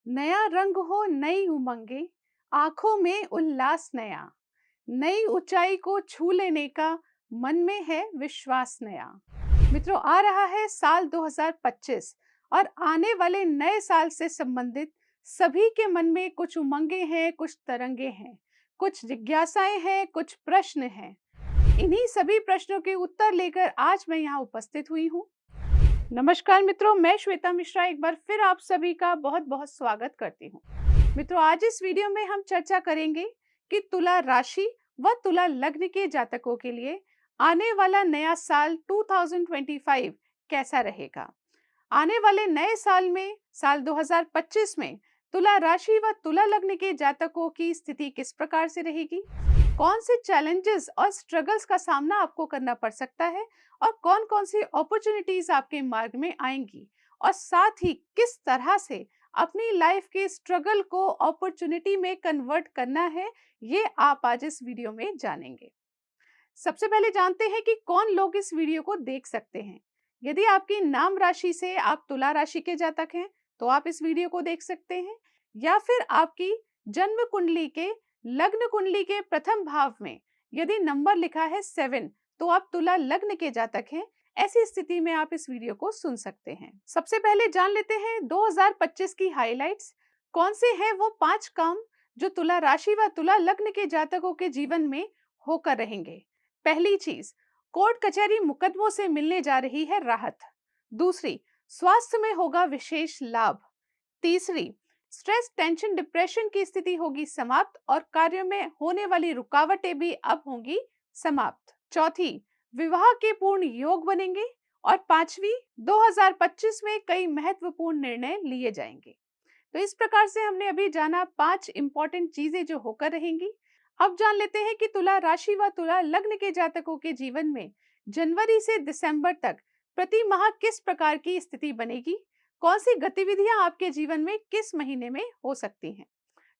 नया रंग हो नई उमंगे, आंखों में उल्लास नया, नई ऊंचाई को छू लेने का मन में है विश्वास नया। मित्रों, आ रहा है साल 2025 और आने वाले नए साल से संबंधित सभी के मन में कुछ उमंगे हैं, कुछ तरंगे हैं, कुछ जिज्ञासाएं हैं, कुछ प्रश्न हैं। इन्हीं सभी प्रश्नों के उत्तर लेकर आज मैं यहाँ उपस्थित हुई हूँ। नमस्कार मित्रों, मैं श्वेता मिश्रा एक बार फिर आप सभी का बहुत बहुत स्वागत करती हूँ। मित्रों, आज इस वीडियो में हम चर्चा करेंगे कि तुला राशि व तुला लग्न के जातकों के लिए आने वाला नया साल 2025 कैसा रहेगा। आने वाले नए साल में, साल 2025 में तुला राशि व तुला लग्न के जातकों की स्थिति किस प्रकार से रहेगी, कौन से चैलेंजेस और स्ट्रगल्स का सामना आपको करना पड़ सकता है और कौन कौन सी अपॉर्चुनिटीज आपके मार्ग में आएंगी, और साथ ही किस तरह से अपनी लाइफ के स्ट्रगल को अपॉर्चुनिटी में कन्वर्ट करना है, ये आप आज इस वीडियो में जानेंगे। सबसे पहले जानते हैं कि कौन लोग इस वीडियो को देख सकते हैं। यदि आपकी नाम राशि से आप तुला राशि के जातक हैं तो आप इस वीडियो को देख सकते हैं, या फिर आपकी जन्म कुंडली के लग्न कुंडली के प्रथम भाव में यदि नंबर लिखा है 7 तो आप तुला लग्न के जातक हैं। ऐसी स्थिति में आप इस वीडियो को सुन सकते हैं। सबसे पहले जान लेते हैं 2025 की हाइलाइट्स। कौन से हैं वो 5 काम जो तुला राशि व तुला लग्न के जातकों के जीवन में होकर रहेंगे। पहली चीज, कोर्ट कचहरी मुकदमों से मिलने जा रही है राहत। दूसरी, स्वास्थ्य में होगा विशेष लाभ। तीसरी, स्ट्रेस, टेंशन, डिप्रेशन की स्थिति होगी समाप्त और कार्य में होने वाली रुकावटें भी अब होंगी समाप्त। चौथी, विवाह के पूर्ण योग बनेंगे। और पांचवी, 2025 में कई महत्वपूर्ण निर्णय लिए जाएंगे। तो इस प्रकार से हमने अभी जाना 5 इंपॉर्टेंट चीजें जो होकर रहेंगी। अब जान लेते हैं कि तुला राशि व तुला लग्न के जातकों के जीवन में जनवरी से दिसंबर तक प्रति माह किस प्रकार की स्थिति बनेगी, कौन सी गतिविधियां आपके जीवन में किस महीने में हो सकती हैं।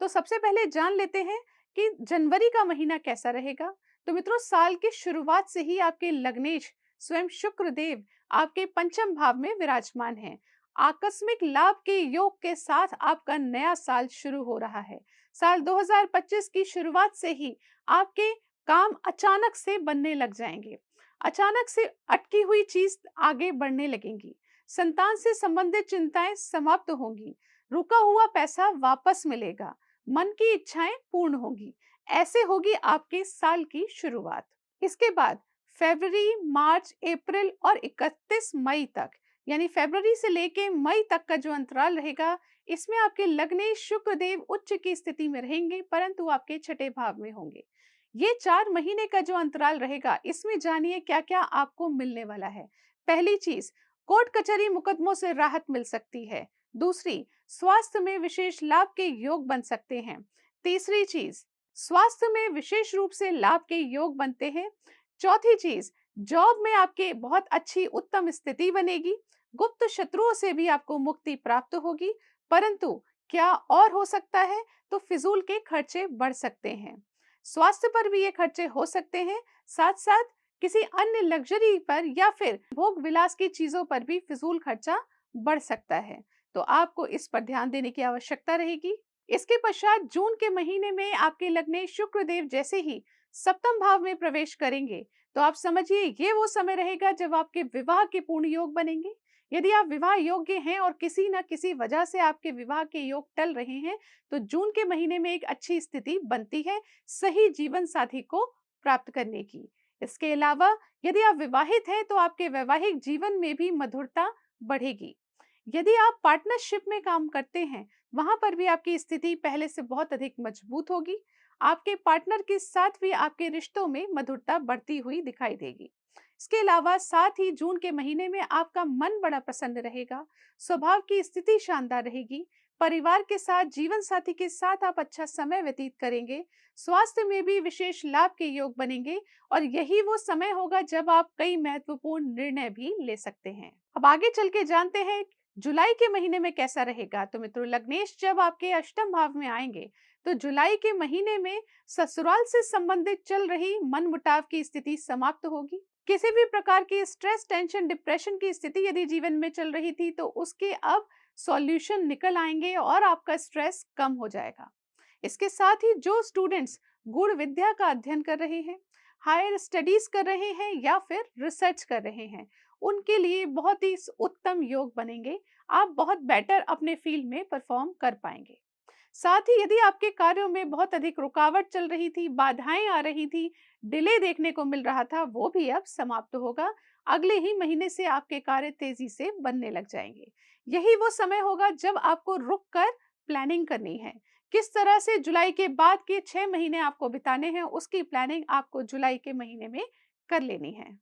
तो सबसे पहले जान लेते हैं कि जनवरी का महीना कैसा रहेगा। तो मित्रों, साल की शुरुआत से ही आपके लग्नेश स्वयं शुक्र देव आपके पंचम भाव में विराजमान हैं। आकस्मिक लाभ के योग के साथ आपका नया साल शुरू हो रहा है। साल 2025 की शुरुआत से ही आपके काम अचानक से बनने लग जाएंगे। अचानक से अटकी हुई चीज आगे बढ़ने लगेंगी। संतान से संबंधित चिंताएं समाप्त होंगी। रुका हुआ पैसा वापस मिलेगा। मन की इच्छाएं पूर्ण होंगी। ऐसे होगी आपके साल की शुरुआत। इसके बाद फरवरी, मार्च, अप्रैल और 31 मई तक, यानी फरवरी से लेके मई तक का जो अंतराल रहेगा, इसमें आपके लग्नेश शुक्र देव उच्च की स्थिति में रहेंगे, परंतु आपके छठे भाव में होंगे। ये 4 महीने का जो अंतराल रहेगा, इसमें जानिए क्या क्या आपको मिलने वाला है। पहली चीज, कोर्ट कचहरी मुकदमों से राहत मिल सकती है। दूसरी, स्वास्थ्य में विशेष लाभ के योग बन सकते हैं। तीसरी चीज, स्वास्थ्य में विशेष रूप से लाभ के योग बनते हैं। चौथी चीज, जॉब में आपके बहुत अच्छी उत्तम स्थिति बनेगी। गुप्त शत्रुओं से भी आपको मुक्ति प्राप्त होगी। परंतु क्या और हो सकता है, तो फिजूल के खर्चे बढ़ सकते हैं। स्वास्थ्य पर भी ये खर्चे हो सकते हैं। साथ साथ किसी अन्य लग्जरी पर या फिर भोग विलास की चीजों पर भी फिजूल खर्चा बढ़ सकता है। तो आपको इस पर ध्यान देने की आवश्यकता रहेगी। इसके पश्चात जून के महीने में आपके लग्नेश शुक्र देव जैसे ही सप्तम भाव में प्रवेश करेंगे, तो आप समझिए ये वो समय रहेगा जब आपके विवाह के पूर्ण योग बनेंगे। यदि आप विवाह योग्य हैं और किसी न किसी वजह से आपके विवाह के योग टल रहे हैं, तो जून के महीने में एक अच्छी स्थिति बनती है सही जीवन साथी को प्राप्त करने की। इसके अलावा यदि आप विवाहित हैं तो आपके वैवाहिक जीवन में भी मधुरता बढ़ेगी। यदि आप पार्टनरशिप में काम करते हैं, वहां पर भी आपकी स्थिति पहले से बहुत अधिक मजबूत होगी। आपके पार्टनर के साथ भी आपके रिश्तों में मधुरता बढ़ती हुई दिखाई देगी। इसके अलावा साथ ही जून के महीने में आपका मन बड़ा प्रसन्न रहेगा। स्वभाव की स्थिति शानदार रहेगी। परिवार के साथ, जीवन साथी के साथ आप अच्छा समय व्यतीत करेंगे। स्वास्थ्य में भी विशेष लाभ के योग बनेंगे और यही वो समय होगा जब आप कई महत्वपूर्ण निर्णय भी ले सकते हैं। अब आगे चल के जानते हैं जुलाई के महीने में कैसा रहेगा। तो मित्रों, लग्नेश जब आपके अष्टम भाव में आएंगे, तो जुलाई के महीने में ससुराल से संबंधित चल रही मनमुटाव की स्थिति समाप्त होगी। किसी भी प्रकार की स्ट्रेस, टेंशन, डिप्रेशन की स्थिति यदि जीवन में चल रही थी, तो उसके अब सॉल्यूशन निकल आएंगे और आपका स्ट्रेस कम हो जाएगा। इसके साथ ही जो स्टूडेंट्स गुण विद्या का अध्ययन कर रहे हैं, हायर स्टडीज कर रहे हैं या फिर रिसर्च कर रहे हैं, उनके लिए बहुत ही उत्तम योग बनेंगे। आप बहुत बेटर अपने फील्ड में परफॉर्म कर पाएंगे। साथ ही यदि आपके कार्यों में बहुत अधिक रुकावट चल रही थी, बाधाएं आ रही थी, डिले देखने को मिल रहा था, वो भी अब समाप्त होगा। अगले ही महीने से आपके कार्य तेजी से बनने लग जाएंगे। यही वो समय होगा जब आपको रुक कर प्लानिंग करनी है। किस तरह से जुलाई के बाद के 6 महीने आपको बिताने हैं, उसकी प्लानिंग आपको जुलाई के महीने में कर लेनी है।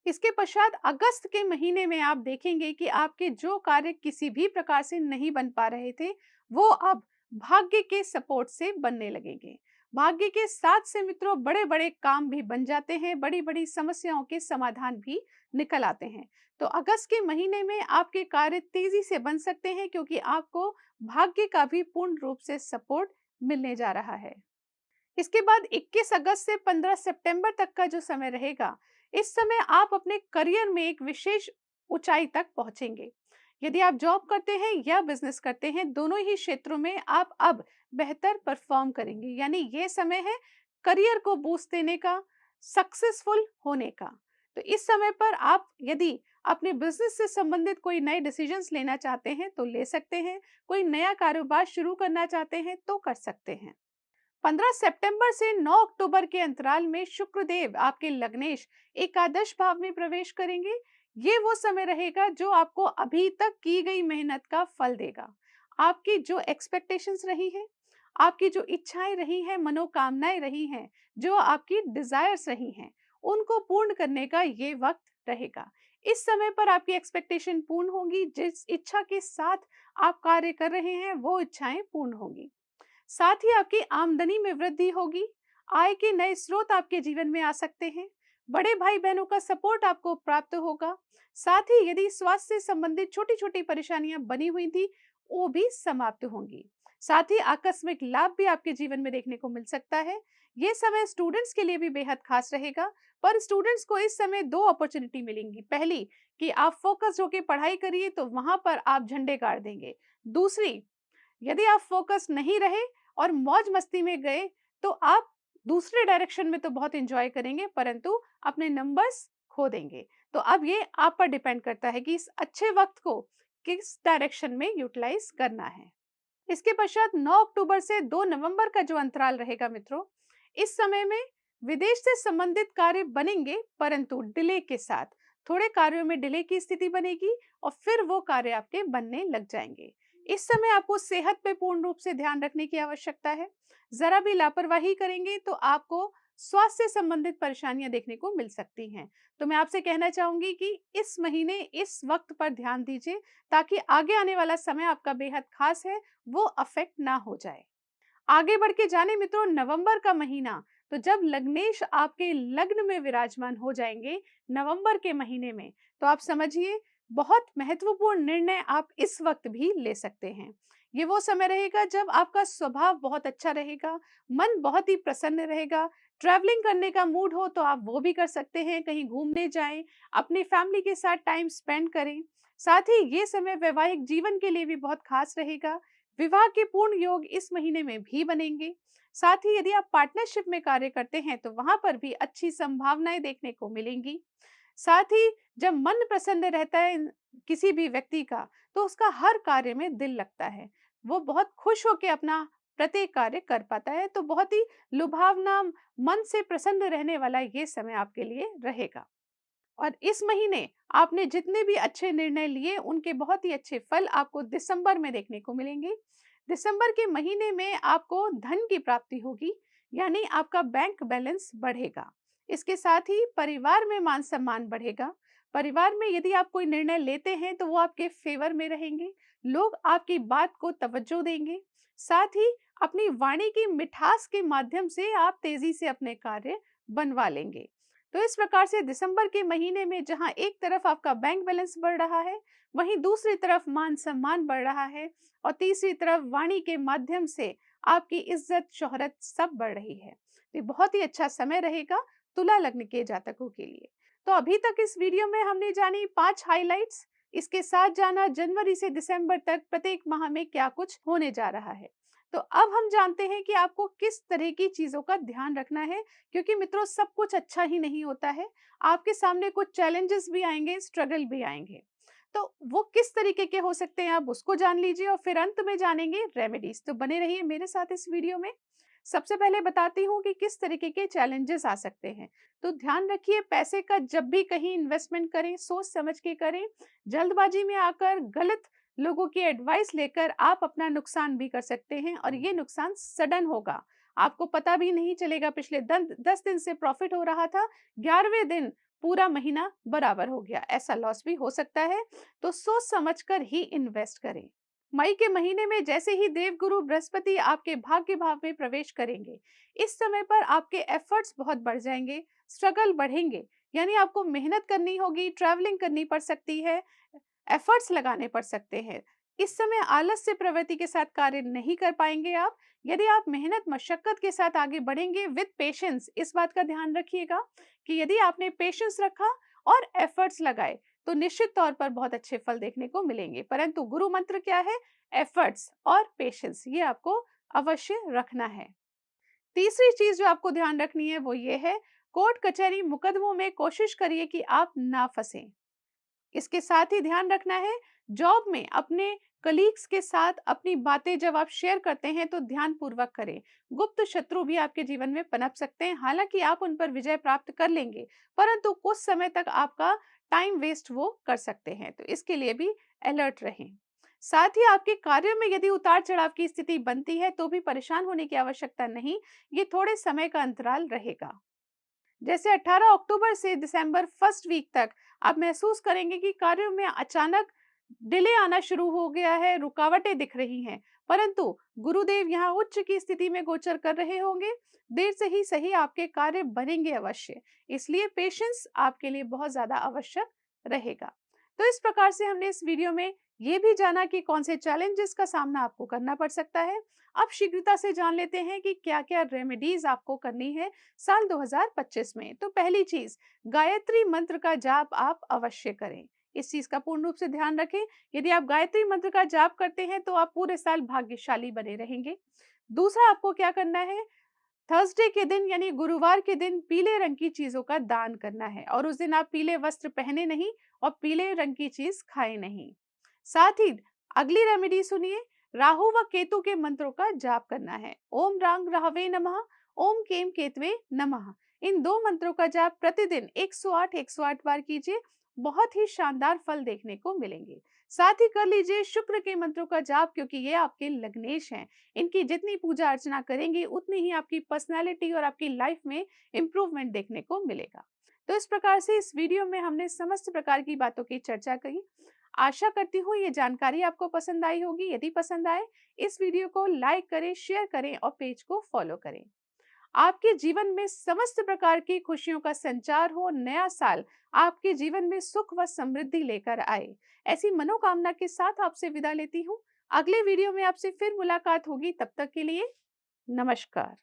इसके पश्चात अगस्त के महीने में आप देखेंगे कि आपके जो कार्य किसी भी प्रकार से नहीं बन पा रहे थे, वो अब भाग्य के सपोर्ट से बनने लगेंगे। भाग्य के साथ से मित्रों बड़े बड़े काम भी बन जाते हैं, बड़ी बड़ी समस्याओं के समाधान भी निकल आते हैं। तो अगस्त के महीने में आपके कार्य तेजी से बन सकते हैं, क्योंकि आपको भाग्य का भी पूर्ण रूप से सपोर्ट मिलने जा रहा है। इसके बाद 21 अगस्त से 15 सितंबर तक का जो समय रहेगा, इस समय आप अपने करियर में एक विशेष ऊंचाई तक पहुंचेंगे। यदि आप जॉब करते हैं या बिजनेस करते हैं, दोनों ही क्षेत्रों में आप अब बेहतर परफॉर्म करेंगे। यानी ये समय है करियर को बूस्ट देने का, सक्सेसफुल होने का। तो इस समय पर आप यदि अपने बिजनेस से संबंधित कोई नए डिसीजंस लेना चाहते हैं तो ले सकते हैं, कोई नया कारोबार शुरू करना चाहते हैं तो कर सकते हैं। 15 सितंबर से 9 अक्टूबर के अंतराल में शुक्रदेव आपके लग्नेश एकादश भाव में प्रवेश करेंगे। ये वो समय रहेगा जो आपको अभी तक की गई मेहनत का फल देगा। आपकी जो एक्सपेक्टेशंस रही है, आपकी जो इच्छाएं रही हैं, मनोकामनाएं रही हैं, जो आपकी डिजायर्स रही हैं, उनको पूर्ण करने का ये वक्त रहेगा। इस समय पर आपकी एक्सपेक्टेशन पूर्ण होंगी। जिस इच्छा के साथ आप कार्य कर रहे हैं, वो इच्छाएं पूर्ण होंगी। साथ ही आपकी आमदनी में वृद्धि होगी। आय के नए स्रोत आपके जीवन में आ सकते हैं। बड़े भाई बहनों का सपोर्ट आपको प्राप्त होगा। साथ ही यदि स्वास्थ्य से संबंधित छोटी छोटी परेशानियां बनी हुई थी, वो भी समाप्त होंगी। साथ ही आकस्मिक लाभ भी आपके जीवन में देखने को मिल सकता है। ये समय स्टूडेंट्स के लिए भी बेहद खास रहेगा। पर स्टूडेंट्स को इस समय दो अपॉर्चुनिटी मिलेंगी। पहली कि आप फोकस होकर पढ़ाई करिए, तो वहां पर आप झंडे गाड़ देंगे। दूसरी, यदि आप फोकस नहीं रहे और मौज मस्ती में गए, तो आप दूसरे डायरेक्शन में तो बहुत एंजॉय करेंगे, परंतु अपने नंबर्स खो देंगे। तो अब ये आप पर डिपेंड करता है कि इस अच्छे वक्त को किस डायरेक्शन में यूटिलाइज करना है। इसके पश्चात 9 अक्टूबर से 2 नवंबर का जो अंतराल रहेगा मित्रों, इस समय में विदेश से संबंधित कार्य बनेंगे, परंतु डिले के साथ। थोड़े कार्यों में डिले की स्थिति बनेगी और फिर वो कार्य आपके बनने लग जाएंगे। इस समय आपको सेहत पे पूर्ण रूप से ध्यान रखने की आवश्यकता है। जरा भी लापरवाही करेंगे तो आपको स्वास्थ्य से संबंधित परेशानियां देखने को मिल सकती हैं। तो मैं आपसे कहना चाहूंगी कि इस महीने इस वक्त पर ध्यान दीजिए, ताकि आगे आने वाला समय आपका बेहद खास है, वो अफेक्ट ना हो जाए। आगे बढ़ के जाने मित्रों, नवंबर का महीना, तो जब लग्नेश आपके लग्न में विराजमान हो जाएंगे नवंबर के महीने में, तो आप समझिए बहुत महत्वपूर्ण निर्णय आप इस वक्त भी ले सकते हैं। ये वो समय रहेगा जब आपका स्वभाव बहुत अच्छा रहेगा, मन बहुत ही प्रसन्न रहेगा। ट्रैवलिंग करने का मूड हो तो आप वो भी कर सकते हैं, कहीं घूमने जाएं, अपनी फैमिली के साथ टाइम स्पेंड करें। साथ ही ये समय वैवाहिक जीवन के लिए भी बहुत खास रहेगा। विवाह के पूर्ण योग इस महीने में भी बनेंगे। साथ ही यदि आप पार्टनरशिप में कार्य करते हैं तो वहां पर भी अच्छी संभावनाएं देखने को मिलेंगी। साथ ही जब मन प्रसन्न रहता है किसी भी व्यक्ति का, तो उसका हर कार्य में दिल लगता है, वो बहुत खुश होकर अपना प्रत्येक कार्य कर पाता है। तो बहुत ही लुभावना, मन से प्रसन्न रहने वाला ये समय आपके लिए रहेगा। और इस महीने आपने जितने भी अच्छे निर्णय लिए, उनके बहुत ही अच्छे फल आपको दिसंबर में देखने को मिलेंगे। दिसंबर के महीने में आपको धन की प्राप्ति होगी, यानी आपका बैंक बैलेंस बढ़ेगा। इसके साथ ही परिवार में मान सम्मान बढ़ेगा। परिवार में यदि आप कोई निर्णय लेते हैं तो वो आपके फेवर में रहेंगे, लोग आपकी बात को तवज्जो देंगे। साथ ही अपनी वाणी की मिठास के माध्यम से आप तेजी से अपने कार्य बनवा लेंगे। तो इस प्रकार से दिसंबर के महीने में जहां एक तरफ आपका बैंक बैलेंस बढ़ रहा है, वहीं दूसरी तरफ मान सम्मान बढ़ रहा है, और तीसरी तरफ वाणी के माध्यम से आपकी इज्जत शोहरत सब बढ़ रही है। ये बहुत ही अच्छा समय रहेगा तुला लग्न के जातकों के लिए। तो अभी तक इस वीडियो में हमने जानी 5 हाइलाइट्स इसके साथ जाना जनवरी से दिसंबर तक प्रत्येक माह में क्या कुछ होने जा रहा है। तो अब हम जानते हैं कि आपको किस तरह की चीज़ों का ध्यान रखना है, क्योंकि मित्रों सब कुछ अच्छा ही नहीं होता है। आपके सामने कुछ चैलेंजेस भी आएँगे, स्ट्रगल भी आएँगे। तो वो किस तरीके के हो सकते हैं आप उसको जान लीजिए और फिर अंत में जानेंगे रेमेडीज़। तो बने रहिए मेरे साथ इस वीडियो में। सबसे पहले बताती हूँ कि किस तरीके के चैलेंजेस आ सकते हैं। तो ध्यान रखिए, पैसे का जब भी कहीं इन्वेस्टमेंट करें सोच समझ के करें। जल्दबाजी में आकर गलत लोगों की एडवाइस लेकर आप अपना नुकसान भी कर सकते हैं और ये नुकसान सडन होगा। आपको पता भी नहीं चलेगा। पिछले 10 दिन से प्रॉफिट हो रहा था, 11वें दिन पूरा महीना बराबर हो गया। ऐसा लॉस भी हो सकता है। तो सोच समझकर ही इन्वेस्ट करें। मई के महीने में जैसे ही देवगुरु बृहस्पति आपके भाग्य भाव में प्रवेश करेंगे, इस समय पर आपके एफर्ट्स बहुत बढ़ जाएंगे, स्ट्रगल बढ़ेंगे। यानी आपको मेहनत करनी होगी, ट्रैवलिंग करनी पड़ सकती है, एफर्ट्स लगाने पड़ सकते हैं। इस समय आलस से प्रवृत्ति के साथ कार्य नहीं कर पाएंगे आप। यदि आप मेहनत मशक्कत के साथ आगे बढ़ेंगे विद पेशेंस, इस बात का ध्यान रखिएगा कि यदि आपने पेशेंस रखा और एफर्ट्स लगाए तो निश्चित तौर पर बहुत अच्छे फल देखने को मिलेंगे। परंतु गुरु मंत्र क्या है? एफर्ट्स और पेशेंस, ये आपको अवश्य रखना है। तीसरी चीज जो आपको ध्यान रखनी है वो ये है, कोर्ट कचहरी मुकदमों में कोशिश करिए कि आप ना फंसें। इसके साथ ही ध्यान रखना है, जॉब में अपने कलीग्स के साथ अपनी बातें जब आप शेयर करते हैं तो ध्यान पूर्वक करें। गुप्त शत्रु भी आपके जीवन में पनप सकते हैं। हालांकि आप उन पर विजय प्राप्त कर लेंगे, परंतु कुछ समय तक आपका टाइम वेस्ट वो कर सकते हैं। तो इसके लिए भी अलर्ट रहें। साथ ही आपके कार्यों में यदि उतार चढ़ाव की स्थिति बनती है तो भी परेशान होने की आवश्यकता नहीं। ये थोड़े समय का अंतराल रहेगा। जैसे 18 अक्टूबर से दिसंबर फर्स्ट वीक तक आप महसूस करेंगे कि कार्यों में अचानक डिले आना शुरू हो गया है, रुकावटें दिख रही हैं। परंतु गुरुदेव यहाँ उच्च की स्थिति में गोचर कर रहे होंगे। देर से ही सही आपके कार्य बनेंगे अवश्य। इसलिए पेशेंस आपके लिए बहुत ज्यादा आवश्यक रहेगा। तो इस प्रकार से हमने इस वीडियो में ये भी जाना कि कौन से चैलेंजेस का सामना आपको करना पड़ सकता है। अब शीघ्रता से जान लेते हैं कि क्या क्या रेमेडीज आपको करनी है साल 2025 में। तो पहली चीज, गायत्री मंत्र का जाप आप अवश्य करें। इस चीज का पूर्ण रूप से ध्यान रखें। यदि आप गायत्री मंत्र का जाप करते हैं तो आप पूरे साल भाग्यशाली बने रहेंगे। दूसरा, आपको क्या करना है, थर्सडे के दिन यानी गुरुवार के दिन पीले रंग की चीजों का दान करना है और उस दिन आप पीले वस्त्र पहने नहीं और पीले रंग की चीज खाए नहीं। साथ ही अगली रेमेडी सुनिए, राहु व केतु के मंत्रों का जाप करना है। ओम रांग राहवे नमः, ओम केम केतवे नमः। इन दो मंत्रों का जाप प्रतिदिन 108 बार कीजिए। बहुत ही शानदार फल देखने को मिलेंगे। साथ ही कर लीजिए शुक्र के मंत्रों का जाप, क्योंकि ये आपके लग्नेश हैं। इनकी जितनी पूजा अर्चना करेंगे उतनी ही आपकी पर्सनैलिटी और आपकी लाइफ में इंप्रूवमेंट देखने को मिलेगा। तो इस प्रकार से इस वीडियो में हमने समस्त प्रकार की बातों की चर्चा की। आशा करती हूँ ये जानकारी आपको पसंद आई होगी। यदि पसंद आए इस वीडियो को लाइक करें, शेयर करें और पेज को फॉलो करें। आपके जीवन में समस्त प्रकार की खुशियों का संचार हो, नया साल आपके जीवन में सुख व समृद्धि लेकर आए, ऐसी मनोकामना के साथ आपसे विदा लेती हूँ। अगले वीडियो में आपसे फिर मुलाकात होगी। तब तक के लिए नमस्कार।